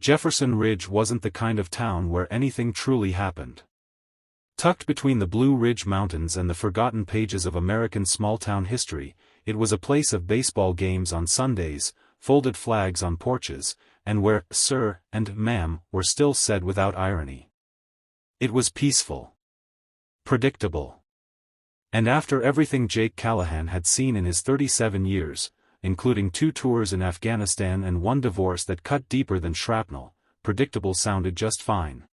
Jefferson Ridge wasn't the kind of town where anything truly happened. Tucked between the Blue Ridge Mountains and the forgotten pages of American small-town history, it was a place of baseball games on Sundays, folded flags on porches, and where "sir" and "ma'am" were still said without irony. It was peaceful. Predictable. And after everything Jake Callahan had seen in his 37 years, including 2 tours in Afghanistan and 1 divorce that cut deeper than shrapnel, predictable sounded just fine.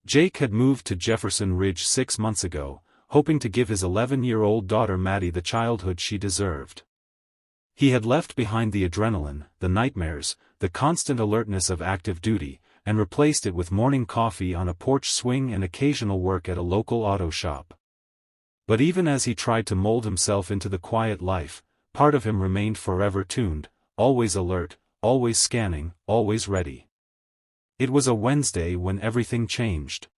Jake had moved to Jefferson Ridge 6 months ago, hoping to give his 11-year-old daughter Maddie the childhood she deserved. He had left behind the adrenaline, the nightmares, the constant alertness of active duty, and replaced it with morning coffee on a porch swing and occasional work at a local auto shop. But even as he tried to mold himself into the quiet life, part of him remained forever tuned, always alert, always scanning, always ready. It was a Wednesday when everything changed.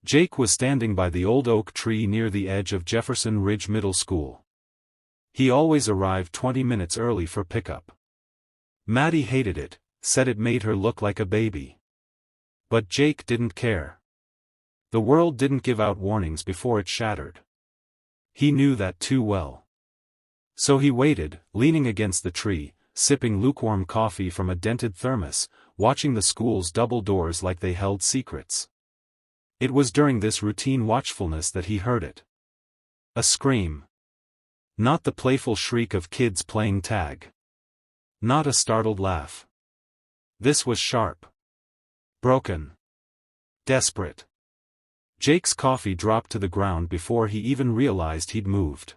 Jake was standing by the old oak tree near the edge of Jefferson Ridge Middle School. He always arrived 20 minutes early for pickup. Maddie hated it, said it made her look like a baby. But Jake didn't care. The world didn't give out warnings before it shattered. He knew that too well. So he waited, leaning against the tree, sipping lukewarm coffee from a dented thermos, watching the school's double doors like they held secrets. It was during this routine watchfulness that he heard it. A scream. Not the playful shriek of kids playing tag. Not a startled laugh. This was sharp. Broken. Desperate. Jake's coffee dropped to the ground before he even realized he'd moved.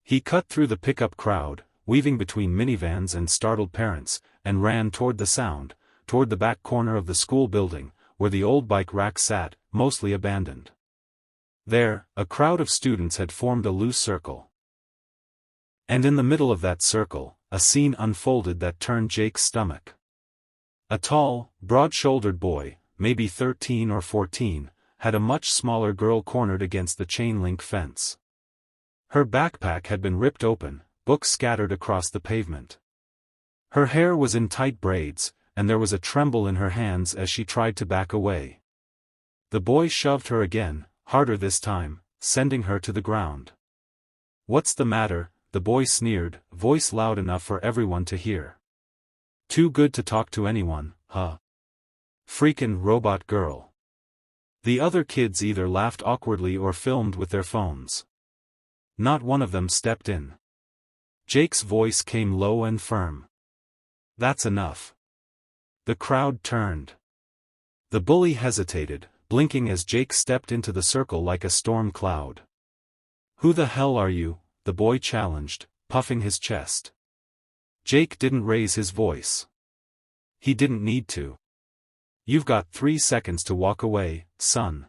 He cut through the pickup crowd, weaving between minivans and startled parents, and ran toward the sound, toward the back corner of the school building, where the old bike rack sat, mostly abandoned. There, a crowd of students had formed a loose circle. And in the middle of that circle, a scene unfolded that turned Jake's stomach. A tall, broad-shouldered boy, maybe 13 or 14, had a much smaller girl cornered against the chain-link fence. Her backpack had been ripped open, books scattered across the pavement. Her hair was in tight braids, and there was a tremble in her hands as she tried to back away. The boy shoved her again, harder this time, sending her to the ground. "What's the matter?" the boy sneered, voice loud enough for everyone to hear. "Too good to talk to anyone, huh? Freakin' robot girl." The other kids either laughed awkwardly or filmed with their phones. Not one of them stepped in. Jake's voice came low and firm. "That's enough." The crowd turned. The bully hesitated, blinking as Jake stepped into the circle like a storm cloud. "Who the hell are you?" the boy challenged, puffing his chest. Jake didn't raise his voice. He didn't need to. "You've got 3 seconds to walk away, son."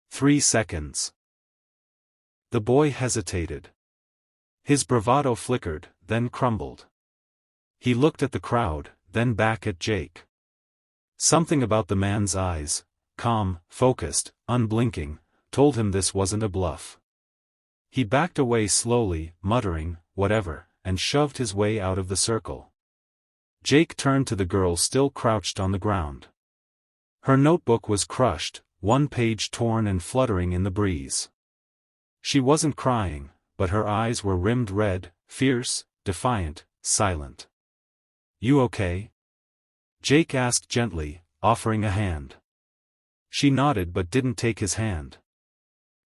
3 seconds. The boy hesitated. His bravado flickered, then crumbled. He looked at the crowd, then back at Jake. Something about the man's eyes, calm, focused, unblinking, told him this wasn't a bluff. He backed away slowly, muttering, "Whatever," and shoved his way out of the circle. Jake turned to the girl still crouched on the ground. Her notebook was crushed, one page torn and fluttering in the breeze. She wasn't crying, but her eyes were rimmed red, fierce, defiant, silent. "You okay?" Jake asked gently, offering a hand. She nodded but didn't take his hand.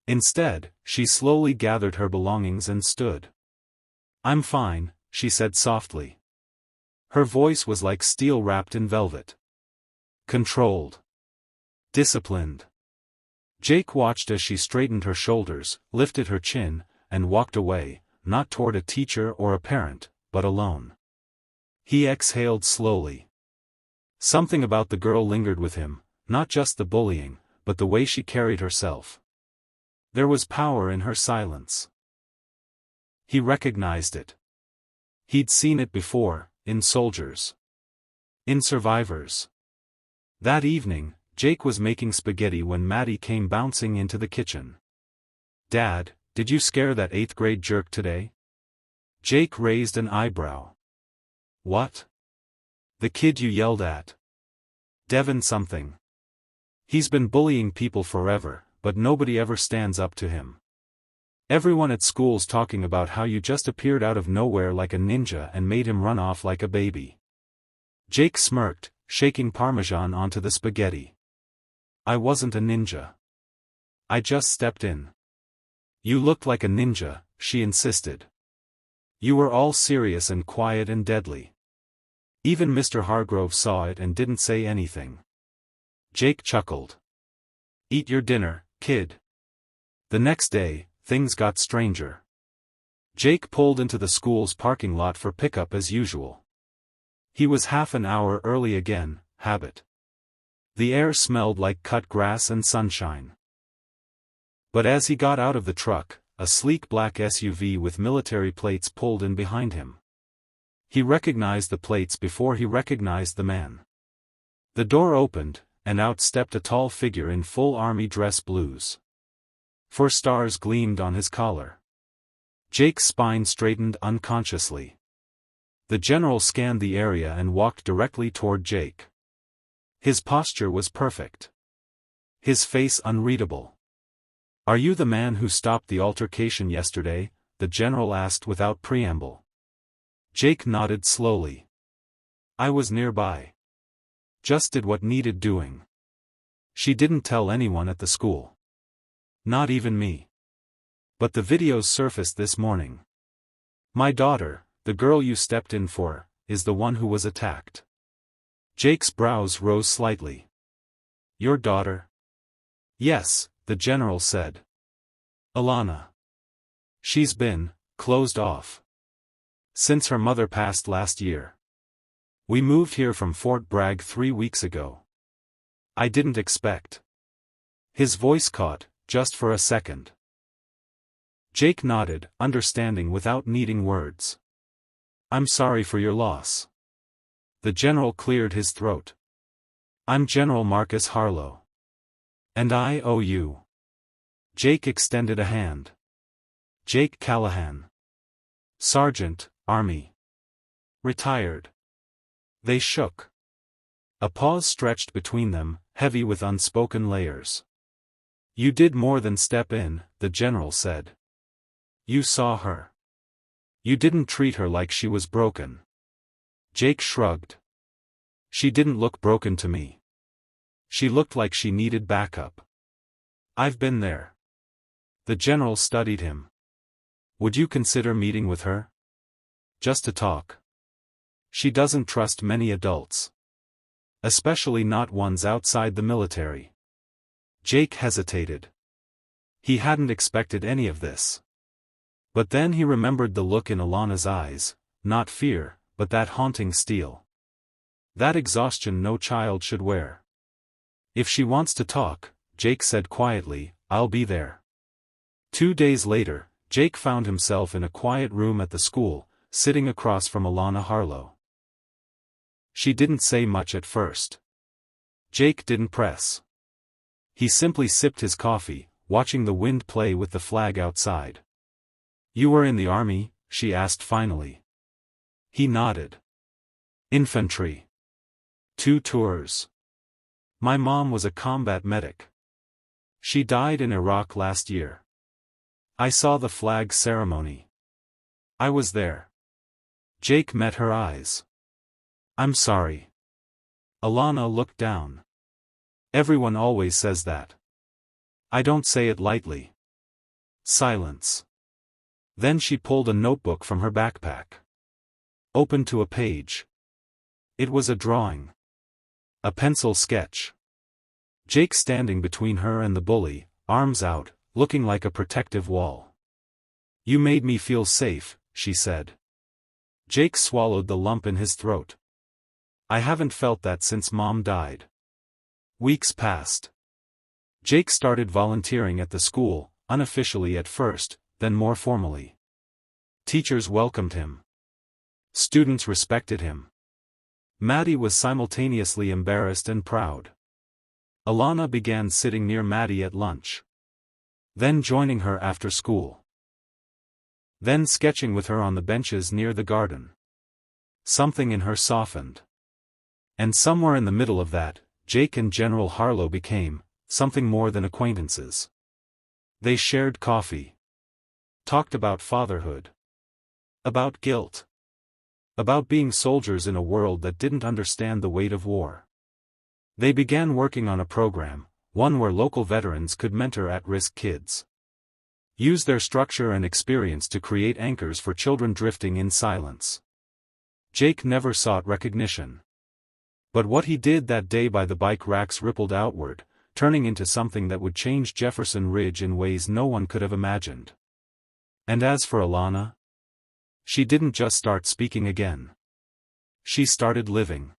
Instead, she slowly gathered her belongings and stood. "I'm fine," she said softly. Her voice was like steel wrapped in velvet. Controlled. Disciplined. Jake watched as she straightened her shoulders, lifted her chin, and walked away, not toward a teacher or a parent, but alone. He exhaled slowly. Something about the girl lingered with him, not just the bullying, but the way she carried herself. There was power in her silence. He recognized it. He'd seen it before, in soldiers. In survivors. That evening, Jake was making spaghetti when Maddie came bouncing into the kitchen. "Dad, did you scare that 8th grade jerk today?" Jake raised an eyebrow. "What?" The kid you yelled at. Devin something. He's been bullying people forever, but nobody ever stands up to him. Everyone at school's talking about how you just appeared out of nowhere like a ninja and made him run off like a baby. Jake smirked, shaking Parmesan onto the spaghetti. I wasn't a ninja. I just stepped in. You looked like a ninja, she insisted. You were all serious and quiet and deadly. Even Mr. Hargrove saw it and didn't say anything. Jake chuckled. Eat your dinner, kid. The next day, things got stranger. Jake pulled into the school's parking lot for pickup as usual. He was half an hour early again, habit. The air smelled like cut grass and sunshine. But as he got out of the truck, a sleek black SUV with military plates pulled in behind him. He recognized the plates before he recognized the man. The door opened, and out stepped a tall figure in full army dress blues. 4 stars gleamed on his collar. Jake's spine straightened unconsciously. The general scanned the area and walked directly toward Jake. His posture was perfect. His face unreadable. Are you the man who stopped the altercation yesterday? The general asked without preamble. Jake nodded slowly. I was nearby. Just did what needed doing. She didn't tell anyone at the school. Not even me. But the videos surfaced this morning. My daughter, the girl you stepped in for, is the one who was attacked. Jake's brows rose slightly. Your daughter? Yes, the general said. Alana. She's been closed off since her mother passed last year. We moved here from Fort Bragg 3 weeks ago. I didn't expect. His voice caught, just for a second. Jake nodded, understanding without needing words. I'm sorry for your loss. The general cleared his throat. I'm General Marcus Harlow. And I owe you. Jake extended a hand. Jake Callahan. Sergeant, Army. Retired. They shook. A pause stretched between them, heavy with unspoken layers. You did more than step in, the general said. You saw her. You didn't treat her like she was broken. Jake shrugged. She didn't look broken to me. She looked like she needed backup. I've been there. The general studied him. Would you consider meeting with her? Just to talk. She doesn't trust many adults. Especially not ones outside the military. Jake hesitated. He hadn't expected any of this. But then he remembered the look in Alana's eyes, not fear, but that haunting steel. That exhaustion no child should wear. If she wants to talk, Jake said quietly, I'll be there. 2 days later, Jake found himself in a quiet room at the school, sitting across from Alana Harlow. She didn't say much at first. Jake didn't press. He simply sipped his coffee, watching the wind play with the flag outside. You were in the army? She asked finally. He nodded. Infantry. 2 tours. My mom was a combat medic. She died in Iraq last year. I saw the flag ceremony. I was there. Jake met her eyes. I'm sorry. Alana looked down. Everyone always says that. I don't say it lightly. Silence. Then she pulled a notebook from her backpack. Opened to a page. It was a drawing. A pencil sketch. Jake standing between her and the bully, arms out, looking like a protective wall. You made me feel safe, she said. Jake swallowed the lump in his throat. I haven't felt that since Mom died. Weeks passed. Jake started volunteering at the school, unofficially at first, then more formally. Teachers welcomed him. Students respected him. Maddie was simultaneously embarrassed and proud. Alana began sitting near Maddie at lunch. Then joining her after school. Then sketching with her on the benches near the garden. Something in her softened. And somewhere in the middle of that, Jake and General Harlow became something more than acquaintances. They shared coffee. Talked about fatherhood. About guilt. About being soldiers in a world that didn't understand the weight of war. They began working on a program, one where local veterans could mentor at-risk kids. Use their structure and experience to create anchors for children drifting in silence. Jake never sought recognition. But what he did that day by the bike racks rippled outward, turning into something that would change Jefferson Ridge in ways no one could have imagined. And as for Alana, she didn't just start speaking again. She started living.